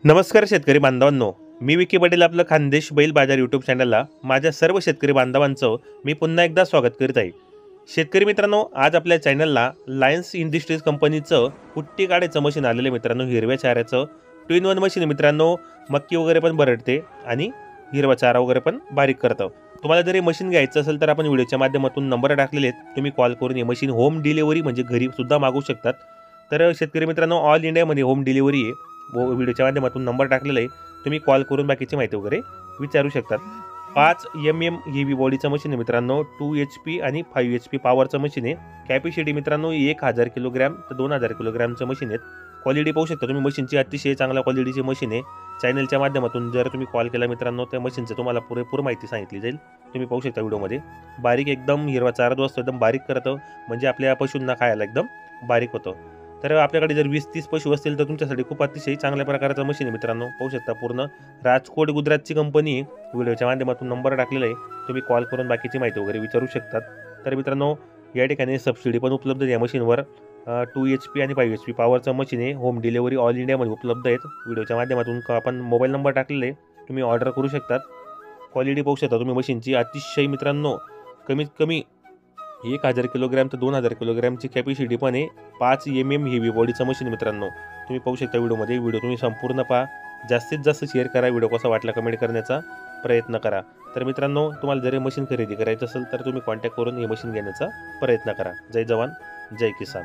नमस्कार शेतकरी बांधवांनो, मी विकी पाटील आपलं खानदेश बैल बाजार यूट्यूब चॅनलला माझ्या सर्व शेतकरी बांधवांचं मी पुन्हा एकदा स्वागत करीत आहे। शेतकरी मित्रांनो, आज आपल्या चॅनलला लायन्स इंडस्ट्रीज कंपनीचं कुट्टी काढायचं मशीन आलेलं मित्रांनो, हिरव्या चाऱ्याचं 2-in-1 मशीन मित्रांनो। मक्की वगैरे पण भरडते आणि हिरवा चारा वगैरे पण बारीक करतं। तुम्हाला जर हे मशीन घ्यायचं असेल तर आपण व्हिडिओच्या माध्यमातून नंबर टाकलेले आहेत, तुम्ही कॉल करून हे मशीन होम डिलिव्हरी म्हणजे घरी सुद्धा मागवू शकतात। तर शेतकरी मित्रांनो, ऑल इंडियामध्ये होम डिलिव्हरी आहे। व्हिडिओच्या माध्यमातून नंबर टाकलेला आहे, तुम्ही कॉल करून बाकीची माहिती वगैरे विचारू शकतात। 5 mm हेवी बॉडीचं मशीन आहे मित्रांनो, 2 HP आणि 5 HP पॉवरचं मशीन आहे। कॅपॅसिटी मित्रांनो 1000 किलोग्रॅम ते 2000 किलोग्रॅमचं मशीन आहे। क्वालिटी पाहू शकता तुम्ही, मशीनची अतिशय चांगल्या क्वालिटीची मशीन आहे। चॅनलच्या माध्यमातून जर तुम्ही कॉल केला मित्रांनो, त्या मशीनचं तुम्हाला पुरेपूर माहिती सांगितली जाईल। तुम्ही पाहू शकता व्हिडिओमध्ये बारीक एकदम हिरवा चारा जो असतो एकदम बारीक करतं, म्हणजे आपल्या पशूंना खायला एकदम बारीक होतं। तर आपल्याकडे जर 20-30 पशु असतील तर तुमच्यासाठी खूप अतिशय चांगल्या प्रकारचं मशीन आहे मित्रांनो। पाहू शकता पूर्ण राजकोट गुजरातची कंपनी आहे। व्हिडिओच्या माध्यमातून नंबर टाकलेला आहे, तुम्ही कॉल करून बाकीची माहिती वगैरे विचारू शकतात। तर मित्रांनो, या ठिकाणी सबसिडी पण उपलब्ध आहे या मशीनवर। 2 HP आणि 5 HP पॉवरचं मशीन आहे। होम डिलिव्हरी ऑल इंडियामध्ये उपलब्ध आहेत। व्हिडिओच्या माध्यमातून आपण मोबाईल नंबर टाकलेले आहे, तुम्ही ऑर्डर करू शकतात। क्वालिटी पाहू शकता तुम्ही मशीनची अतिशय मित्रांनो, कमीत कमी 1000 किलोग्रॅम ते 2000 किलोग्रॅमची कॅपॅसिटी पण आहे। 5 mm हेवी बॉडीचं मशीन मित्रांनो, तुम्ही पाहू शकता व्हिडिओमध्ये। व्हिडिओ तुम्ही संपूर्ण पहा, जास्तीत जास्त शेअर करा, व्हिडिओ कसा वाटला कमेंट करण्याचा प्रयत्न करा। तर मित्रांनो, तुम्हाला जर हे मशीन खरेदी करायचं असेल तर तुम्ही कॉन्टॅक्ट करून हे मशीन घेण्याचा प्रयत्न करा। जय जवान जय किसान।